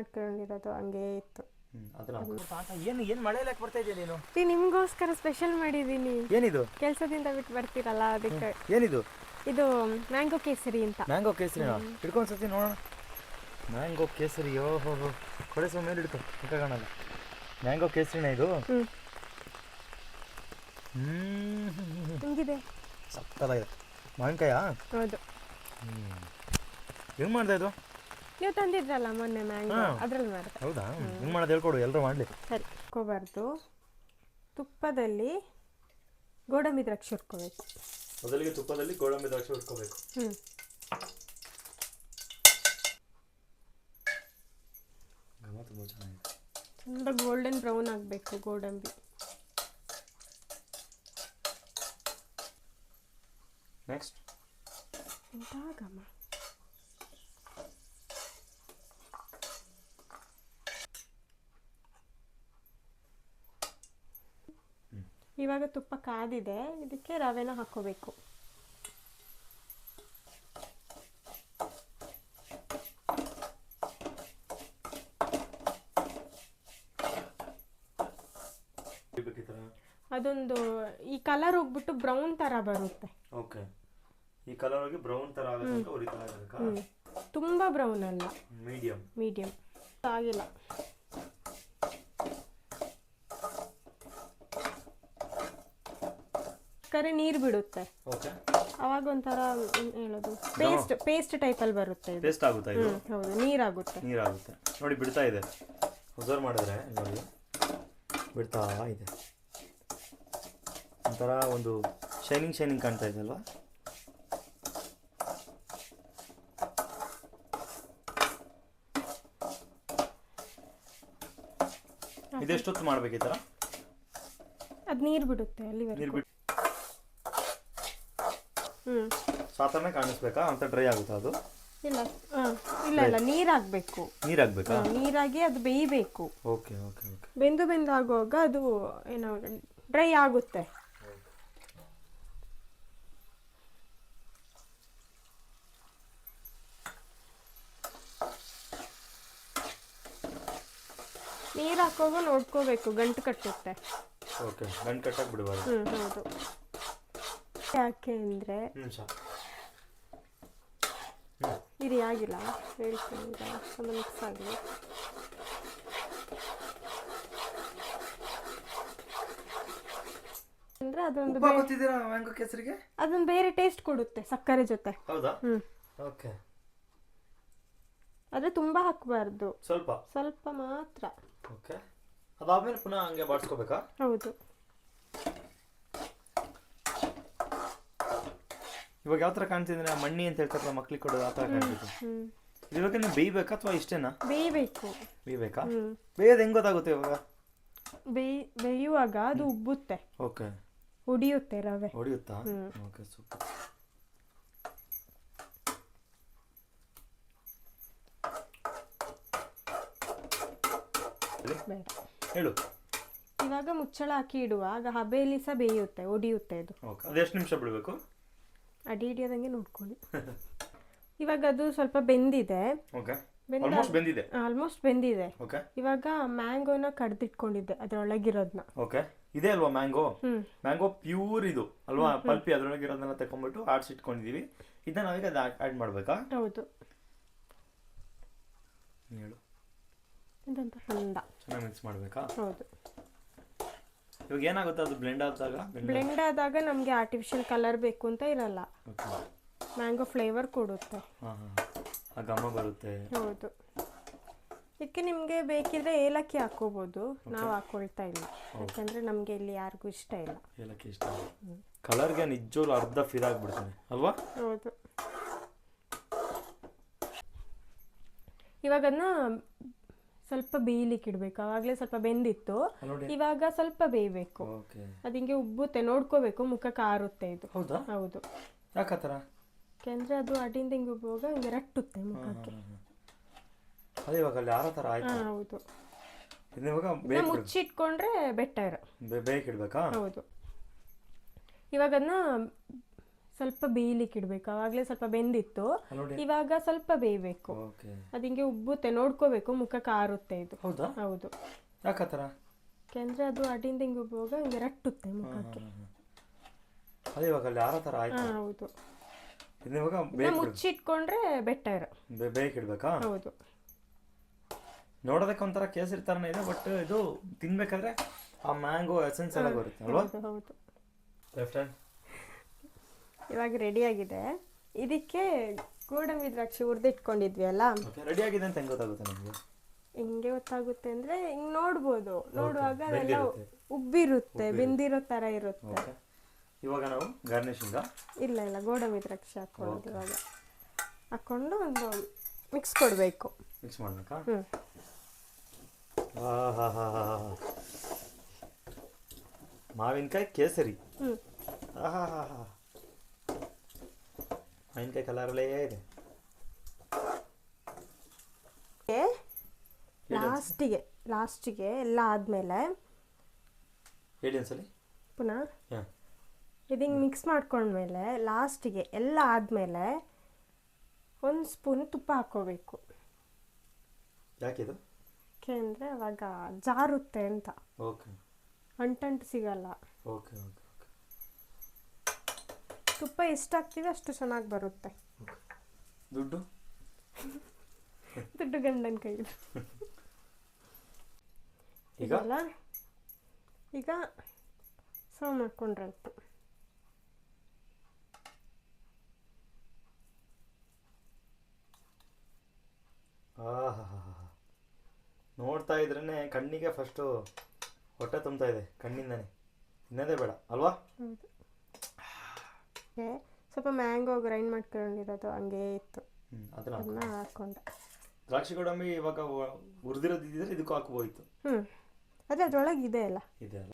ಮಾಡ್ಕೊಂಡಿರೋದು ಹಂಗೆ ಇತ್ತು. ಏನು ಮಳೆ ಲೆಕ್ಕ ಬರ್ತಾ ಇದೆಯಾ ನೀನು? ನಿಮಗೋಸ್ಕರ ಸ್ಪೆಷಲ್ ಮಾಡಿದ್ದೀನಿ. ಏನಿದು? ಕೆಲಸದಿಂದ ಬಿಟ್ಟು ಬರ್ತೀರಲ್ಲ ಅದಕ್ಕೆ. ಏನಿದು? ಇದು ಮ್ಯಾಂಗೋ ಕೇಸರಿ ಅಂತ. ಮ್ಯಾಂಗೋ ಕೇಸರಿನಾ? ಹಿಡ್ಕೊಂಡು ಸತಿ ನೋಡೋಣ. ಮ್ಯಾಂಗೋ ಕೇಸರಿ, ಓಹೋ ಕೊಡೆಸೋ ಮೇಲೆ ಹಿಡ್ಕೊ, ಮುಖ ಕಾಣಲ್ಲ. ಮ್ಯಾಂಗೋ ಕೇಸರಿನ ಇದು? ಹಿಂಗಿದೆ. ಸಕ್ಕತ್ತಾಗಿದೆ. ಮಾವಿನಕಾಯ? ಹೌದು. ಹೆಂಗೆ ಮಾಡ್ದೆ ಇದು? ನೀವು ತಂದಿದ್ರಲ್ಲ ಮೊನ್ನೆ ಮ್ಯಾಂಗೋ, ಅದ್ರಲ್ಲಿ ಮಾಡಿದೆ. ಹೌದಾ? ಹೆಂಗೆ ಮಾಡೋದು ಹೇಳ್ಕೊಡು, ಎಲ್ಲರೂ ಮಾಡಲಿ. ಸರಿ, ಹಾಕೋಬಾರ್ದು. ತುಪ್ಪದಲ್ಲಿ ಗೋಡಂಬಿ ದ್ರಾಕ್ಷಿ ಹುರ್ಕೋಬೇಕು. ಮೊದಲಿಗೆ ತುಪ್ಪದಲ್ಲಿ ಗೋಡಂಬಿ ದ್ರಾಕ್ಷಿ ಹುರ್ಕೋಬೇಕು. ತುಂಬ ಚೆನ್ನಾಗಿದೆ. ತುಂಬ ಗೋಲ್ಡನ್ ಬ್ರೌನ್ ಆಗಬೇಕು ಗೋಡಂಬಿ. ನೆಕ್ಸ್ಟ್ ಎಂತ ಘಮ. ಇವಾಗ ತುಪ್ಪ ಕಾದಿದೆ, ಇದಕ್ಕೆ ರವೆನ ಹಾಕೋಬೇಕು. ಅದೊಂದು ಈ ಕಲರ್ ಹೋಗ್ಬಿಟ್ಟು ಬ್ರೌನ್ ತರ ಬರುತ್ತೆ. ಓಕೆ, ಈ ಕಲರ್ ಹೋಗಿ ಬ್ರೌನ್ ತರ ಆಗುತ್ತೆ. ಉರಿತಾ ಇರಬೇಕಾ? ತುಂಬಾ ಬ್ರೌನ್ ಅಲ್ಲ, ಮೀಡಿಯಂ. ಮೀಡಿಯಂ ಆಗಿಲ್ಲ. ಕರೆ ನೀರು ಬಿಡುತ್ತೆ. ಓಕೆ, ಅವಾಗ ಒಂಥರ ಹೇಳೋದು ಪೇಸ್ಟ್ ಟೈಪಲ್ಲಿ ಬರುತ್ತೆ. ಪೇಸ್ಟ್ ಆಗುತ್ತೆ ಇದು? ಹೌದು, ನೀರಾಗುತ್ತೆ. ನೋಡಿ ಬಿಡ್ತಾ ಇದೆ. ಅಬ್ಸರ್ವ್ ಮಾಡಿದ್ರೆ ನೋಡಿ ಬಿಡ್ತಾ ಇದೆ. ಒಂಥರ ಒಂದು ಶೈನಿಂಗ್ ಕಾಣ್ತಾ ಇದೆ ಅಲ್ವಾ? ಇದೆಷ್ಟೊತ್ತು ಮಾಡ್ಬೇಕು ಈ ಥರ? ಅದು ನೀರು ಬಿಡುತ್ತೆ ಅಲ್ಲಿವರೆಗೂ. ಸಾತನೇ ಕಾಣಿಸ್ಬೇಕಾ? ಅಂತ ಡ್ರೈ ಆಗುತ್ತಾ ಅದು? ಇಲ್ಲ ನೀರಾಗಬೇಕು. ನೀರಾಗಬೇಕಾ? ನೀರಾಗಿ ಅದು ಬೇಯಬೇಕು. Okay okay okay. ಬೆಂದು ಆಗುವಾಗ ಅದು ಏನೋ ಡ್ರೈ ಆಗುತ್ತೆ. ನೀರು ಹಾಕುವಾಗ ನೋಡ್ಕೋಬೇಕು, ಗಂಟು ಕಟ್ಟುತ್ತೆ. ಓಕೆ, ಗಂಟು ಕಟ್ಟಕ್ಕೆ ಬಿಡಬಾರ್ದು. ಹೌದು. ಯಾಕೆ ಅಂದರೆ ಇರಿ ಆಗಿಲ್ಲ, ಹೇಳ್ತೀನಿ. ಒಂದು ಮಿಕ್ಸ್ ಆಗಲಿ. ಅಂದರೆ ಅದೊಂದು ಮ್ಯಾಂಗೋ ಕೇಸರಿಗೆ ಅದೊಂದು ಬೇರೆ ಟೇಸ್ಟ್ ಕೊಡುತ್ತೆ ಸಕ್ಕರೆ ಜೊತೆ. ಹೌದಾ? ಓಕೆ. ಆದರೆ ತುಂಬ ಹಾಕಬಾರ್ದು, ಸ್ವಲ್ಪ ಸ್ವಲ್ಪ ಮಾತ್ರ. ಓಕೆ, ಅದಾದ್ಮೇಲೆ ಪುನಃ ಹಂಗೆ ಬಾಡಿಸ್ಕೋಬೇಕಾ? ಹೌದು. ಇವಾಗ ಯಾವ ಥರ ಕಾಣ್ತಿದ್ರೆ ಮಣ್ಣಿ ಅಂತ ಹೇಳ್ತಾರಲ್ಲ ಮಕ್ಳಿಗೆ ಕೊಡೋದು, ಆ ಥರ ಕಾಣ್ತಿದೆ. ಇವಾಗ ನೀವು ಬೇಯಬೇಕಾ ಅಥವಾ ಇಷ್ಟೇನಾ? ಬೇಯಬೇಕಾ? ಬೇಯೋದು ಹೆಂಗೆ ಗೊತ್ತಾಗುತ್ತೆ ಇವಾಗ? ಬೇಯುವಾಗ ಅದು ಉಬ್ಬುತ್ತೆ. ಓಕೆ, ಹೊಡಿಯುತ್ತೆ, ರವೆ ಹೊಡಿಯುತ್ತಾ? Okay, super. ಹೇಳು. ಇವಾಗ ಮುಚ್ಚಳ ಹಾಕಿ ಇಡುವಾಗ ಹಬೆಯಲ್ಲಿ ಸಹ ಬೇಯುತ್ತೆ, ಒಡಿಯುತ್ತೆ ಅದು. ಓಕೆ, ಅದು ಎಷ್ಟು ನಿಮಿಷ ಬಿಡಬೇಕು? ಅಡಿ ಹಿಡಿಯೋದಂಗೆ ನೋಡ್ಕೊಳ್ಳಿ. ಇವಾಗ ಅದು ಸ್ವಲ್ಪ ಬೆಂದಿದೆ. ಓಕೆ, ಆಲ್ಮೋಸ್ಟ್ ಬೆಂದಿದೆ. ಆಲ್ಮೋಸ್ಟ್ ಬೆಂದಿದೆ. ಓಕೆ, ಇವಾಗ ಮ್ಯಾಂಗೋನ ಕಡ್ದಿಟ್ಕೊಂಡಿದ್ದೆ, ಅದರೊಳಗಿರೋದನ್ನ. ಓಕೆ, ಇದೆ ಅಲ್ವಾ ಮ್ಯಾಂಗೋ? ಮ್ಯಾಂಗೋ ಪ್ಯೂರ್ ಇದು ಅಲ್ವಾ? ಪಲ್ಪಿ ಅದರೊಳಗಿರೋದನ್ನ ತಗೊಂಡ್ಬಿಟ್ಟು ಆಡ್ಸಿಟ್ಕೊಂಡಿದೀವಿ. ಇದನ್ನ ನಾವೀಗ ಆ್ಯಡ್ ಮಾಡಬೇಕಾ? ಹೌದು. ಹೇಳು. ಚೆನ್ನಾಗಿ ಮಿಕ್ಸ್ ಮಾಡಬೇಕಾ? ಹೌದು. ಇವಾಗ ಏನಾಗುತ್ತೆ ಅದು ಬ್ಲೆಂಡ್ ಆದಾಗ ನಮಗೆ ಆರ್ಟಿಫಿಷಿಯಲ್ ಕಲರ್ ಬೇಕು ಅಂತ ಇರಲ್ಲ. ಮ್ಯಾಂಗೋ ಫ್ಲೇವರ್ ಕೊಡುತ್ತೆ. ಆ ಘಮ ಬರುತ್ತೆ. ಹೌದು. ಇದಕ್ಕೆ ನಿಮಗೆ ಬೇಕಿದ್ರೆ ಏಲಕ್ಕಿ ಹಾಕೋಬಹುದು, ನಾವು ಹಾಕೊಳ್ತಾ ಇಲ್ಲ. ಯಾಕಂದ್ರೆ ನಮಗೆ ಇಲ್ಲಿ ಯಾರಿಗೂ ಇಷ್ಟ ಇಲ್ಲ ಏಲಕ್ಕಿ. ಇಷ್ಟ ಕಲರ್ಗೆ ನಿಜವಾಗ್ಲೂ ಅರ್ಧ ಫಿಲ್ ಆಗ್ಬಿಡ್ತಾನೆ ಅಲ್ವಾ? ಹೌದು. ಇವಾಗ ಅದನ್ನ ಸ್ವಲ್ಪ ಬೇಯಲಿಕ್ಕೆ ಇಡಬೇಕು. ಆವಾಗಲೇ ಸ್ವಲ್ಪ ಬೆಂದಿತ್ತು, ಇವಾಗ ಸ್ವಲ್ಪ ಬೇಯಬೇಕು. ಅದು ಹಿಂಗೆ ಉಬ್ಬುತ್ತೆ, ನೋಡ್ಕೋಬೇಕು, ಮುಖಕ್ಕೆ ಆರುತ್ತೆ ಇದು. ಹೌದು. ಯಾಕತ್ತರ? ಯಾಕೆಂದ್ರೆ ಅದು ಅಡಿಯಿಂದ ಹಿಂಗೆ ಉಬ್ಬುವಾಗ ಹಿಂಗೆ ರಟ್ಟುತ್ತೆ ಮುಖಕ್ಕೆ. ಅದೇ ಇವಾಗ ಅಲ್ಲಿ ಆರೋ ಥರ ಆಯ್ತು. ಹೌದು. ಇವಾಗ ಮುಚ್ಚಿಟ್ಕೊಂಡ್ರೆ ಬೆಟರ್. ಬೇಕಿಡ್ಬೇಕಾ? ಹೌದು. ಇವಾಗ ಅದನ್ನ ಸ್ವಲ್ಪ ಬೇಯಲಿಕ್ಕೆ ಇಡಬೇಕು, ಆವಾಗಲೇ ಸ್ವಲ್ಪ ಬೆಂದಿತ್ತು. ನೋಡಿ ಇವಾಗ ಸ್ವಲ್ಪ ಬೇಯಬೇಕು. ಓಕೆ. ಅದು ಹಿಂಗೆ ಉಬ್ಬುತ್ತೆ, ನೋಡ್ಕೋಬೇಕು, ಮುಖಕ್ಕೆ ಆರುತ್ತೆ ಇದು. ಹೌದಾ? ಹೌದು. ಯಾಕೆ ಆ ಥರ? ಯಾಕೆಂದ್ರೆ ಅದು ಅಡಿಯಿಂದ ಹಿಂಗೆ ಉಬ್ಬುವಾಗ ಹಿಂಗೆ ರಟ್ಟುತ್ತೆ ಮುಖಕ್ಕೆ. ಅದೇ ಇವಾಗ ಅಲ್ಲಿ ಆರೋ ಥರ ಆಯ್ತು. ಹೌದು. ಇದನ್ನ ಇವಾಗ ಮುಚ್ಚಿಟ್ಕೊಂಡ್ರೆ ಬೆಟರ್. ಬೇಯಕ್ಕೆ ಇಡ್ಬೇಕಾ? ಹೌದು. ನೋಡೋದಕ್ಕೆ ಒಂಥರ ಕೇಸರಿ ಥರನೇ ಇದೆ, ಬಟ್ ಇದು ತಿನ್ಬೇಕಾದ್ರೆ ಆ ಮ್ಯಾಂಗೋ ಎಸೆನ್ಸ್ ಎಲ್ಲ ಬರುತ್ತೆ ಅಲ್ವಾ? ಹೌದು. ಲೆಫ್ಟ್ ಹ್ಯಾಂಡ್ ಇವಾಗ ರೆಡಿ ಆಗಿದೆ. ಇದಕ್ಕೆ ಗೋಡಂಬಿ ದ್ರಾಕ್ಷಿ ಹುರಿದಿಟ್ಕೊಂಡಿದ್ವಿ ಅಲ್ಲ, ರೆಡಿ ಆಗಿದೆ ಅಂತ ಹೆಂಗೆ ಗೊತ್ತಾಗುತ್ತೆ ನಮಗೆ? ಹೆಂಗೆ ಗೊತ್ತಾಗುತ್ತೆ ಅಂದ್ರೆ ಹಿಂಗೆ ನೋಡ್ಬೋದು, ನೋಡುವಾಗ ಅದೆಲ್ಲ ಉಬ್ಬಿರುತ್ತೆ, ಬೆಂದಿರೋ ಥರ ಇರುತ್ತೆ. ಇವಾಗ ನಾವು ಗಾರ್ನಿಶಿಂಗ್ ಇಲ್ಲ ಗೋಡಂಬಿ ದ್ರಾಕ್ಷಿ ಹಾಕೊಳ್ಳೋದು. ಇವಾಗ ಹಾಕೊಂಡು ಒಂದು ಮಿಕ್ಸ್ ಕೊಡಬೇಕು. ಮಿಕ್ಸ್ ಮಾಡಬೇಕಾ? ಹ್ಞೂ. ಮಾವಿನಕಾಯಿ ಕೇಸರಿ. ಹ್ಞೂ. ಮಾವಿನಕಾಯಿ ಕಲರಲ್ಲೇ ಇದೆ. ಲಾಸ್ಟಿಗೆ ಎಲ್ಲ ಆದಮೇಲೆ ಹೇಳಿ ಒಂದ್ಸಲಿ ಪುನಃ ಇದು ಹಿಂಗೆ ಮಿಕ್ಸ್ ಮಾಡ್ಕೊಂಡ್ಮೇಲೆ ಲಾಸ್ಟಿಗೆ ಎಲ್ಲ ಆದಮೇಲೆ 1 ಸ್ಪೂನ್ ತುಪ್ಪ ಹಾಕೋಬೇಕು. ಯಾಕಿದು? ಯಾಕೆಂದರೆ ಅವಾಗ ಜಾರುತ್ತೆ ಅಂತ. ಓಕೆ. ಅಂಟಂಟು ಸಿಗಲ್ಲ. Okay okay okay. ತುಪ್ಪ ಎಷ್ಟು ಹಾಕ್ತೀವಿ ಅಷ್ಟು ಚೆನ್ನಾಗಿ ಬರುತ್ತೆ. ದುಡ್ಡು ಗಂಡನ ಕೈಲಿ. ಈಗ ಸರ್ವ್ ಮಾಡ್ಕೊಂಡ್ರಾಯ್ತು. ನೋಡ್ತಾ ಇದ್ರೇ ಕಣ್ಣಿಗೆ ಫಸ್ಟು ಹೊಟ್ಟೆ ತುಂಬ್ತಾ ಇದೆ ಕಣ್ಣಿಂದನೇ. ತಿನ್ನೋದೇ ಬೇಡ ಅಲ್ವಾ? ಹೌದು. ಸ್ವಲ್ಪ ಮ್ಯಾಂಗೋ ಗ್ರೈಂಡ್ ಮಾಡ್ಕೊಂಡಿರೋದು ಹಂಗೇ ಇತ್ತು, ಅದನ್ನ ಹಾಕೊಂಡೆ. ದ್ರಾಕ್ಷಿ ಗೋಡಂಬಿ ಇವಾಗ ಹುರಿದಿರೋದಿದ್ರೆ ಇದಕ್ಕೂ ಹಾಕ್ಬೋಯ್ತು. ಅದೇ ಅದ್ರೊಳಗೆ ಇದೆ ಅಲ್ಲ. ಇದೆ ಅಲ್ಲ.